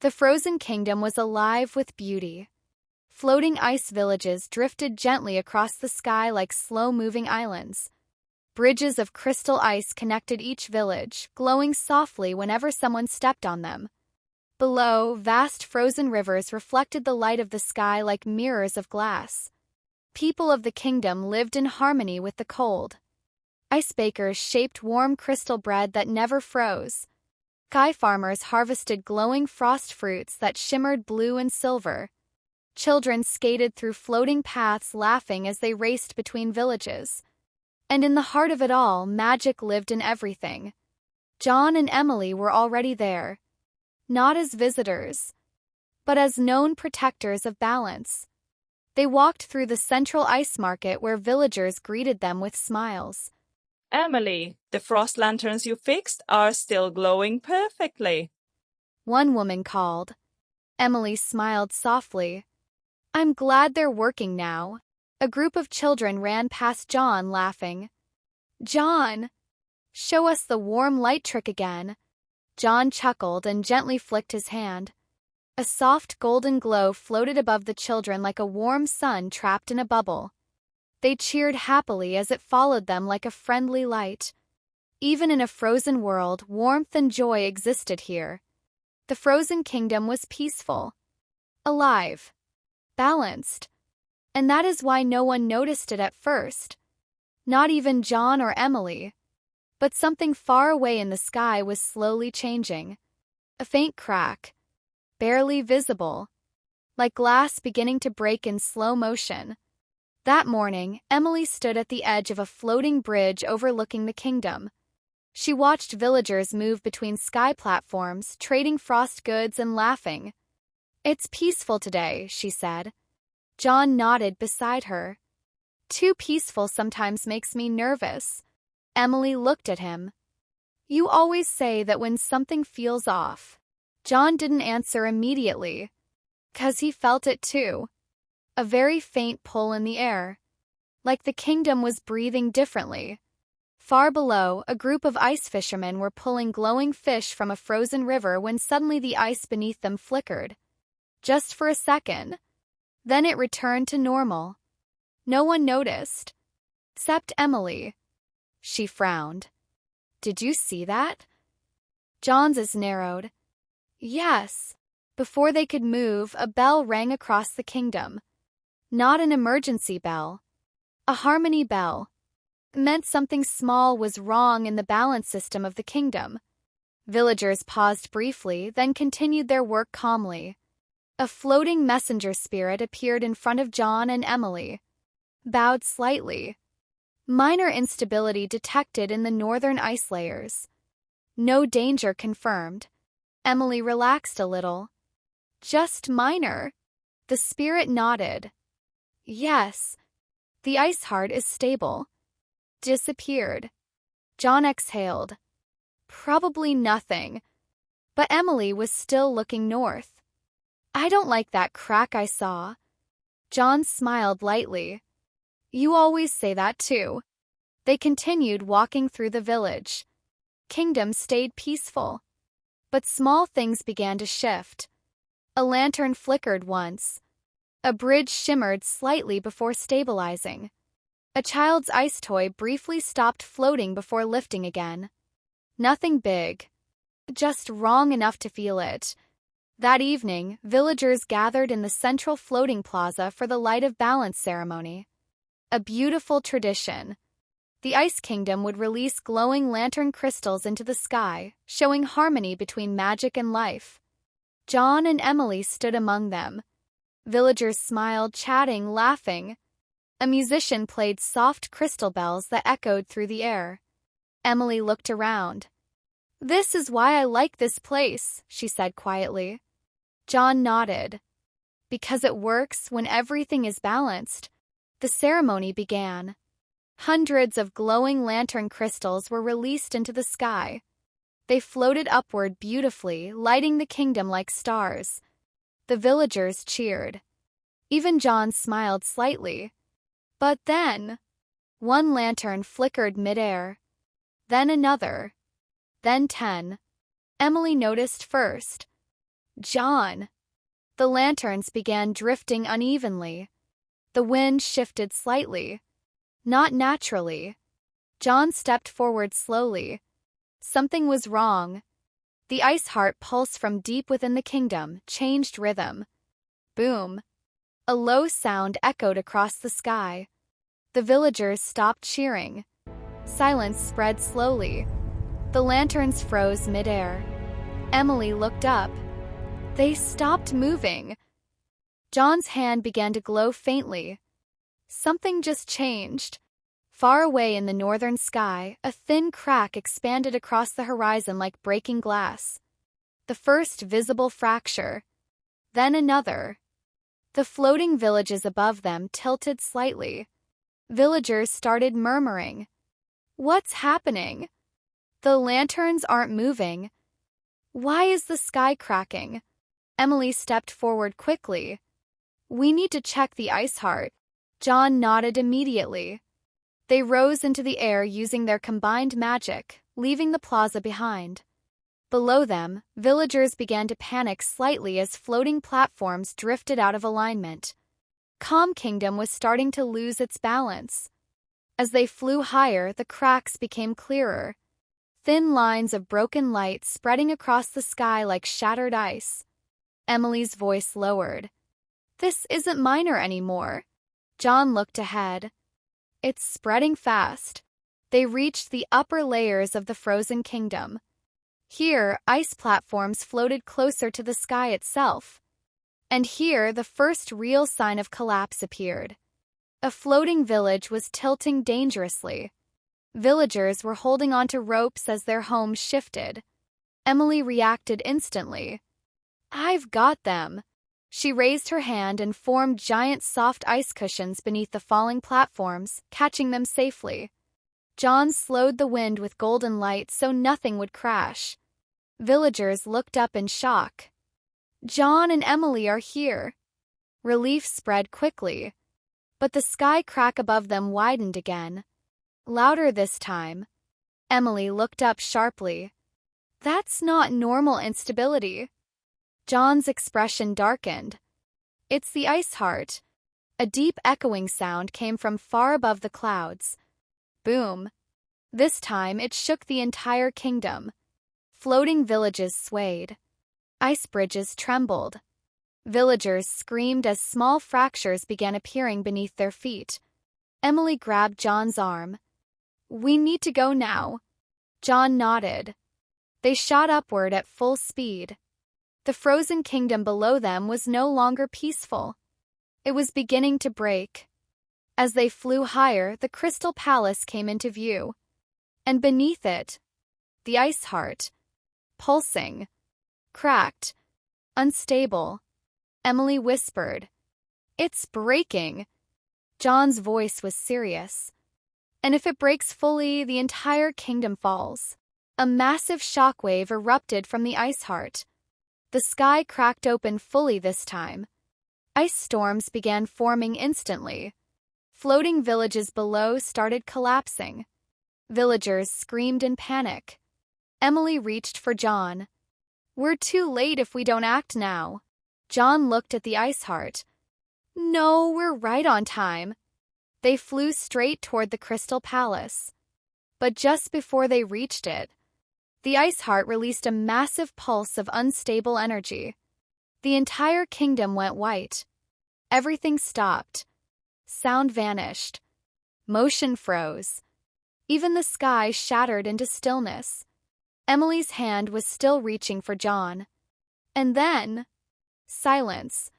The frozen kingdom was alive with beauty. Floating ice villages drifted gently across the sky like slow-moving islands. Bridges of crystal ice connected each village, glowing softly whenever someone stepped on them. Below, vast frozen rivers reflected the light of the sky like mirrors of glass. People of the kingdom lived in harmony with the cold. Ice bakers shaped warm crystal bread that never froze. Sky farmers harvested glowing frost fruits that shimmered blue and silver. Children skated through floating paths laughing as they raced between villages. And in the heart of it all, magic lived in everything. John and Emily were already there. Not as visitors, but as known protectors of balance. They walked through the central ice market where villagers greeted them with smiles. Emily, the frost lanterns you fixed are still glowing perfectly, one woman called. Emily smiled softly. I'm glad they're working now. A group of children ran past John laughing. John! Show us the warm light trick again. John chuckled and gently flicked his hand. A soft golden glow floated above the children like a warm sun trapped in a bubble. They cheered happily as it followed them like a friendly light. Even in a frozen world, warmth and joy existed here. The frozen kingdom was peaceful, alive, balanced. And that is why no one noticed it at first. Not even John or Emily. But something far away in the sky was slowly changing. A faint crack, barely visible, like glass beginning to break in slow motion. That morning, Emily stood at the edge of a floating bridge overlooking the kingdom. She watched villagers move between sky platforms, trading frost goods and laughing. It's peaceful today, she said. John nodded beside her. Too peaceful sometimes makes me nervous. Emily looked at him. You always say that when something feels off. John didn't answer immediately, 'cause he felt it too. A very faint pull in the air. Like the kingdom was breathing differently. Far below, a group of ice fishermen were pulling glowing fish from a frozen river when suddenly the ice beneath them flickered. Just for a second. Then it returned to normal. No one noticed. Except Emily. She frowned. Did you see that? John's eyes narrowed. Yes. Before they could move, a bell rang across the kingdom. Not an emergency bell. A harmony bell. It meant something small was wrong in the balance system of the kingdom. Villagers paused briefly, then continued their work calmly. A floating messenger spirit appeared in front of John and Emily. Bowed slightly. Minor instability detected in the northern ice layers. No danger confirmed. Emily relaxed a little. Just minor. The spirit nodded. Yes. The ice heart is stable. Disappeared. John exhaled. Probably nothing. But Emily was still looking north. I don't like that crack I saw. John smiled lightly. You always say that too. They continued walking through the village. Kingdom stayed peaceful. But small things began to shift. A lantern flickered once. A bridge shimmered slightly before stabilizing. A child's ice toy briefly stopped floating before lifting again. Nothing big. Just wrong enough to feel it. That evening, villagers gathered in the central floating plaza for the Light of Balance ceremony. A beautiful tradition. The Ice Kingdom would release glowing lantern crystals into the sky, showing harmony between magic and life. John and Emily stood among them. Villagers smiled, chatting, laughing. A musician played soft crystal bells that echoed through the air. Emily looked around. This is why I like this place, she said quietly. John nodded. Because it works when everything is balanced. The ceremony began. Hundreds of glowing lantern crystals were released into the sky. They floated upward beautifully, lighting the kingdom like stars. The villagers cheered. Even John smiled slightly. But then, one lantern flickered midair. Then another. Then 10. Emily noticed first. John! The lanterns began drifting unevenly. The wind shifted slightly. Not naturally. John stepped forward slowly. Something was wrong. The ice heart pulse from deep within the kingdom changed rhythm. Boom! A low sound echoed across the sky. The villagers stopped cheering. Silence spread slowly. The lanterns froze midair. Emily looked up. They stopped moving. John's hand began to glow faintly. Something just changed. Far away in the northern sky, a thin crack expanded across the horizon like breaking glass. The first visible fracture. Then another. The floating villages above them tilted slightly. Villagers started murmuring. What's happening? The lanterns aren't moving. Why is the sky cracking? Emily stepped forward quickly. We need to check the ice heart. John nodded immediately. They rose into the air using their combined magic, leaving the plaza behind. Below them, villagers began to panic slightly as floating platforms drifted out of alignment. Calm Kingdom was starting to lose its balance. As they flew higher, the cracks became clearer. Thin lines of broken light spreading across the sky like shattered ice. Emily's voice lowered. This isn't minor anymore. John looked ahead. It's spreading fast. They reached the upper layers of the frozen kingdom. Here, ice platforms floated closer to the sky itself. And here, the first real sign of collapse appeared. A floating village was tilting dangerously. Villagers were holding onto ropes as their homes shifted. Emily reacted instantly. I've got them. She raised her hand and formed giant soft ice cushions beneath the falling platforms, catching them safely. John slowed the wind with golden light so nothing would crash. Villagers looked up in shock. John and Emily are here. Relief spread quickly. But the sky crack above them widened again. Louder this time. Emily looked up sharply. That's not normal instability. John's expression darkened. It's the ice heart. A deep echoing sound came from far above the clouds. Boom. This time it shook the entire kingdom. Floating villages swayed. Ice bridges trembled. Villagers screamed as small fractures began appearing beneath their feet. Emily grabbed John's arm. We need to go now. John nodded. They shot upward at full speed. The frozen kingdom below them was no longer peaceful. It was beginning to break. As they flew higher, the crystal palace came into view. And beneath it, the ice heart. Pulsing. Cracked. Unstable. Emily whispered. It's breaking. John's voice was serious. And if it breaks fully, the entire kingdom falls. A massive shockwave erupted from the ice heart. The sky cracked open fully this time. Ice storms began forming instantly. Floating villages below started collapsing. Villagers screamed in panic. Emily reached for John. We're too late if we don't act now. John looked at the ice heart. No, we're right on time. They flew straight toward the crystal palace. But just before they reached it, the ice heart released a massive pulse of unstable energy. The entire kingdom went white. Everything stopped. Sound vanished. Motion froze. Even the sky shattered into stillness. Emily's hand was still reaching for John. And then, silence.